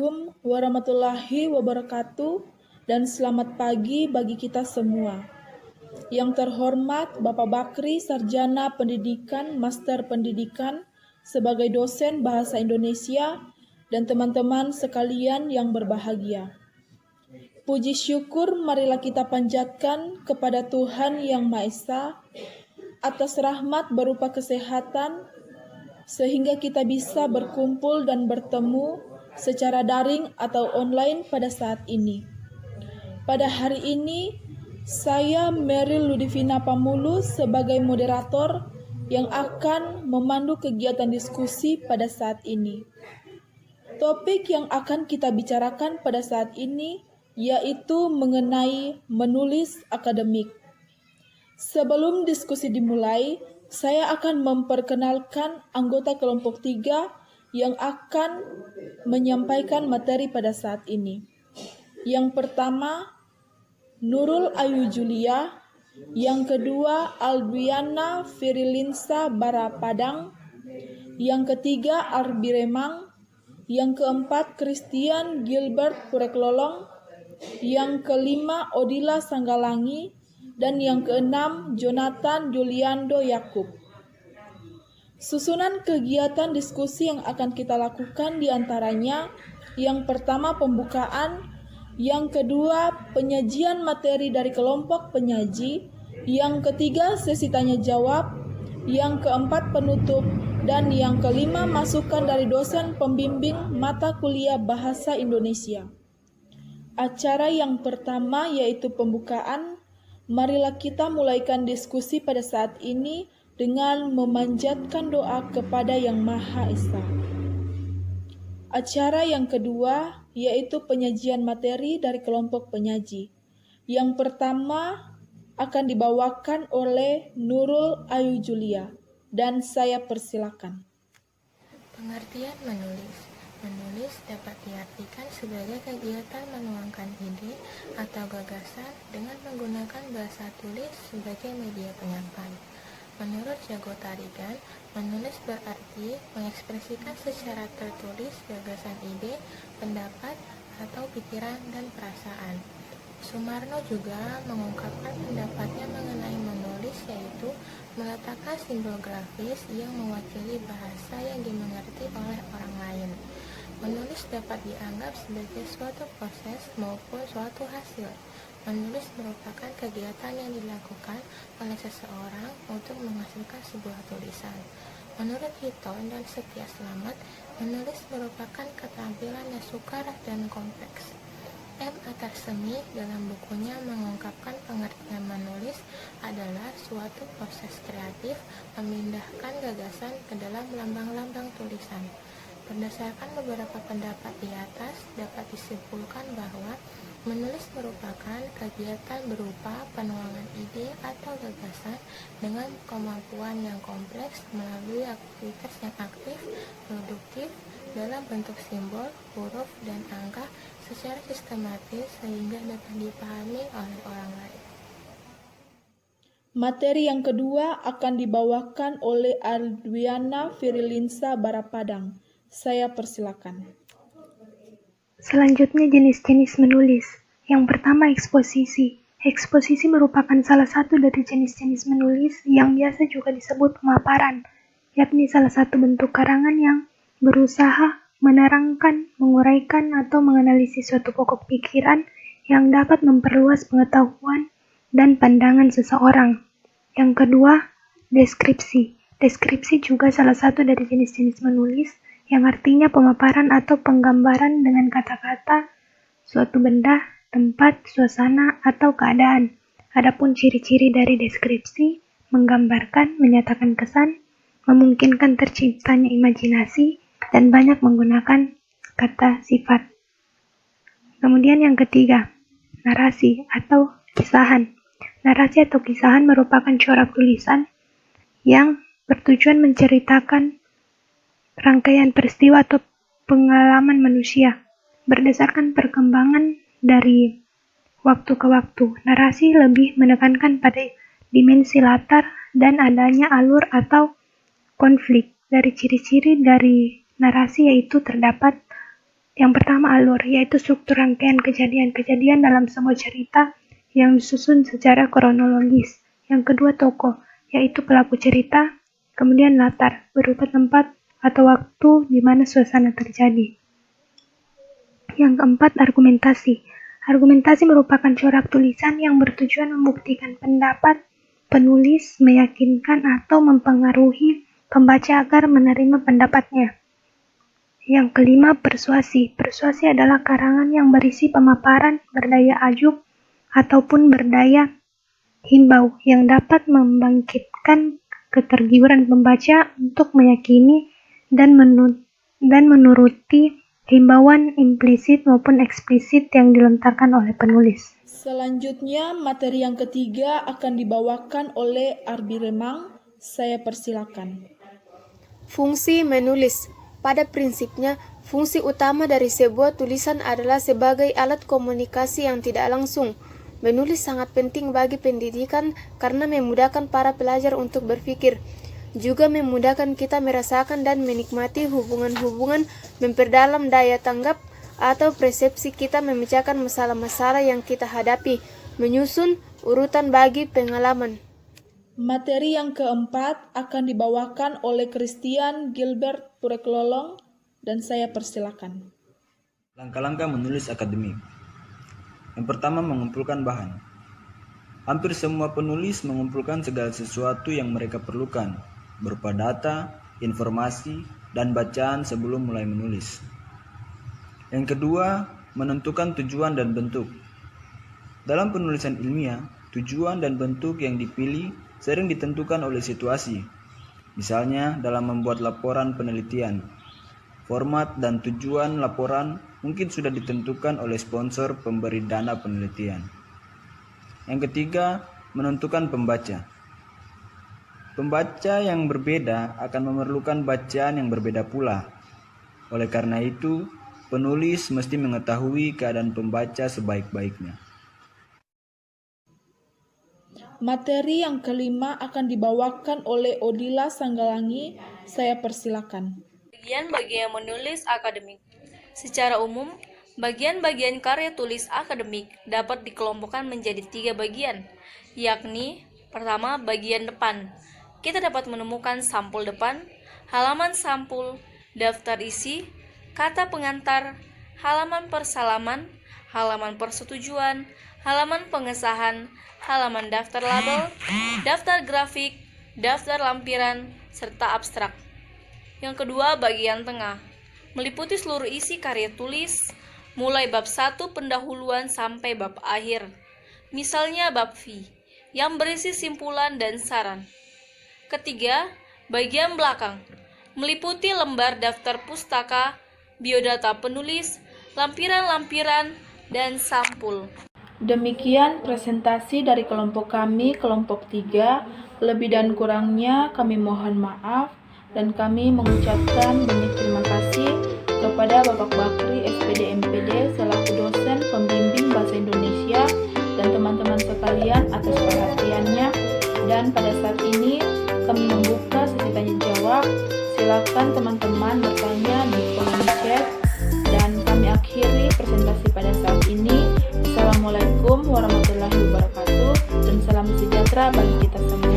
Assalamualaikum warahmatullahi wabarakatuh dan selamat pagi bagi kita semua. Yang terhormat Bapak Bakri, Sarjana Pendidikan, Master Pendidikan sebagai dosen Bahasa Indonesia dan teman-teman sekalian yang berbahagia. Puji syukur marilah kita panjatkan kepada Tuhan Yang Maha Esa atas rahmat berupa kesehatan sehingga kita bisa berkumpul dan bertemu secara daring atau online pada saat ini. Pada hari ini, saya Meryl Ludivina Pamulus sebagai moderator yang akan memandu kegiatan diskusi pada saat ini. Topik yang akan kita bicarakan pada saat ini yaitu mengenai menulis akademik. Sebelum diskusi dimulai, saya akan memperkenalkan anggota kelompok 3 yang akan menyampaikan materi pada saat ini. Yang pertama, Nurul Ayu Julia. Yang kedua, Aldwiana Firilinsa Barapadang. Yang ketiga, Arbi Remang. Yang keempat, Christian Gilbert Pureklolong. Yang kelima, Odila Sanggalangi. Dan yang keenam, Jonathan Juliando Yakub. Susunan kegiatan diskusi yang akan kita lakukan diantaranya, yang pertama pembukaan, yang kedua penyajian materi dari kelompok penyaji, yang ketiga sesi tanya jawab, yang keempat penutup, dan yang kelima masukan dari dosen pembimbing mata kuliah Bahasa Indonesia. Acara yang pertama yaitu pembukaan. Marilah kita mulaikan diskusi pada saat ini dengan memanjatkan doa kepada Yang Maha Esa. Acara yang kedua yaitu penyajian materi dari kelompok penyaji. Yang pertama akan dibawakan oleh Nurul Ayu Julia dan saya persilakan. Pengertian menulis. Menulis dapat diartikan sebagai kegiatan menuangkan ide atau gagasan dengan menggunakan bahasa tulis sebagai media penyampaian. Menurut Jago Tarigan, menulis berarti mengekspresikan secara tertulis gagasan ide, pendapat, atau pikiran dan perasaan. Sumarno juga mengungkapkan pendapatnya mengenai menulis, yaitu meletakkan simbol grafis yang mewakili bahasa yang dimengerti oleh orang lain. Menulis dapat dianggap sebagai suatu proses maupun suatu hasil. Menulis merupakan kegiatan yang dilakukan oleh seseorang untuk menghasilkan sebuah tulisan. Menurut Hiton dan Setia Slamet, menulis merupakan keterampilan yang sukar dan kompleks. M. Atarsemi dalam bukunya mengungkapkan pengertian menulis adalah suatu proses kreatif memindahkan gagasan ke dalam lambang-lambang tulisan. Berdasarkan beberapa pendapat di atas, dapat disimpulkan bahwa menulis merupakan kegiatan berupa penuangan ide atau gagasan dengan kemampuan yang kompleks melalui aktivitas yang aktif, produktif, dalam bentuk simbol, huruf, dan angka secara sistematis sehingga dapat dipahami oleh orang lain. Materi yang kedua akan dibawakan oleh Aldwiana Firilinsa Barapadang. Saya persilakan. Selanjutnya jenis-jenis menulis. Yang pertama eksposisi. Eksposisi merupakan salah satu dari jenis-jenis menulis yang biasa juga disebut pemaparan, yakni salah satu bentuk karangan yang berusaha menerangkan, menguraikan, atau menganalisis suatu pokok pikiran yang dapat memperluas pengetahuan dan pandangan seseorang. Yang kedua, deskripsi. Deskripsi juga salah satu dari jenis-jenis menulis yang artinya pemaparan atau penggambaran dengan kata-kata suatu benda, tempat, suasana, atau keadaan. Adapun ciri-ciri dari deskripsi menggambarkan, menyatakan kesan, memungkinkan terciptanya imajinasi, dan banyak menggunakan kata sifat. Kemudian yang ketiga, narasi atau kisahan. Narasi atau kisahan merupakan corak tulisan yang bertujuan menceritakan rangkaian peristiwa atau pengalaman manusia berdasarkan perkembangan dari waktu ke waktu. Narasi lebih menekankan pada dimensi latar dan adanya alur atau konflik. Dari ciri-ciri dari narasi yaitu terdapat Yang pertama alur, yaitu struktur rangkaian kejadian-kejadian dalam sebuah cerita yang disusun secara kronologis. Yang kedua tokoh, yaitu pelaku cerita. Kemudian latar, berupa tempat atau waktu di mana suasana terjadi. Yang keempat argumentasi. Argumentasi merupakan corak tulisan yang bertujuan membuktikan pendapat penulis, meyakinkan atau mempengaruhi pembaca agar menerima pendapatnya. Yang kelima, persuasi. Persuasi adalah karangan yang berisi pemaparan, berdaya ajub, ataupun berdaya himbau yang dapat membangkitkan ketergiuran pembaca untuk meyakini dan menuruti himbauan implisit maupun eksplisit yang dilontarkan oleh penulis. Selanjutnya, materi yang ketiga akan dibawakan oleh Arbi Remang. Saya persilakan. Fungsi menulis. Pada prinsipnya, fungsi utama dari sebuah tulisan adalah sebagai alat komunikasi yang tidak langsung. Menulis sangat penting bagi pendidikan karena memudahkan para pelajar untuk berpikir. Juga memudahkan kita merasakan dan menikmati hubungan-hubungan, memperdalam daya tanggap atau persepsi kita, memecahkan masalah-masalah yang kita hadapi, menyusun urutan bagi pengalaman. Materi yang keempat akan dibawakan oleh Christian Gilbert Pureklolong dan saya persilakan. Langkah-langkah menulis akademik. Yang pertama, mengumpulkan bahan. Hampir semua penulis mengumpulkan segala sesuatu yang mereka perlukan, berupa data, informasi, dan bacaan sebelum mulai menulis. Yang kedua, menentukan tujuan dan bentuk. Dalam penulisan ilmiah, tujuan dan bentuk yang dipilih sering ditentukan oleh situasi. Misalnya dalam membuat laporan penelitian, format dan tujuan laporan mungkin sudah ditentukan oleh sponsor pemberi dana penelitian. Yang ketiga, menentukan pembaca. Pembaca yang berbeda akan memerlukan bacaan yang berbeda pula. Oleh karena itu, penulis mesti mengetahui keadaan pembaca sebaik-baiknya. Materi yang kelima akan dibawakan oleh Odila Sanggalangi. Saya persilakan. Bagian-bagian menulis akademik. Secara umum, bagian-bagian karya tulis akademik dapat dikelompokkan menjadi 3 bagian, yakni pertama, bagian depan. Kita dapat menemukan sampul depan, halaman sampul, daftar isi, kata pengantar, halaman persalaman, halaman persetujuan, halaman pengesahan, halaman daftar label, daftar grafik, daftar lampiran, serta abstrak. Yang kedua, bagian tengah, meliputi seluruh isi karya tulis, mulai bab 1 pendahuluan sampai bab akhir. Misalnya bab V, yang berisi simpulan dan saran. Ketiga, bagian belakang, meliputi lembar daftar pustaka, biodata penulis, lampiran-lampiran, dan sampul. Demikian presentasi dari kelompok kami, kelompok 3. Lebih dan kurangnya kami mohon maaf dan kami mengucapkan banyak terima kasih kepada Bapak Bakri SPD MPD selaku dosen pembimbing Bahasa Indonesia dan teman-teman sekalian atas perhatiannya. Dan pada saat ini kami membuka sesi tanya jawab. Silakan teman-teman bertanya di kolom chat dan kami akhiri presentasi pada saat ini. Assalamualaikum warahmatullahi wabarakatuh dan salam sejahtera bagi kita semua.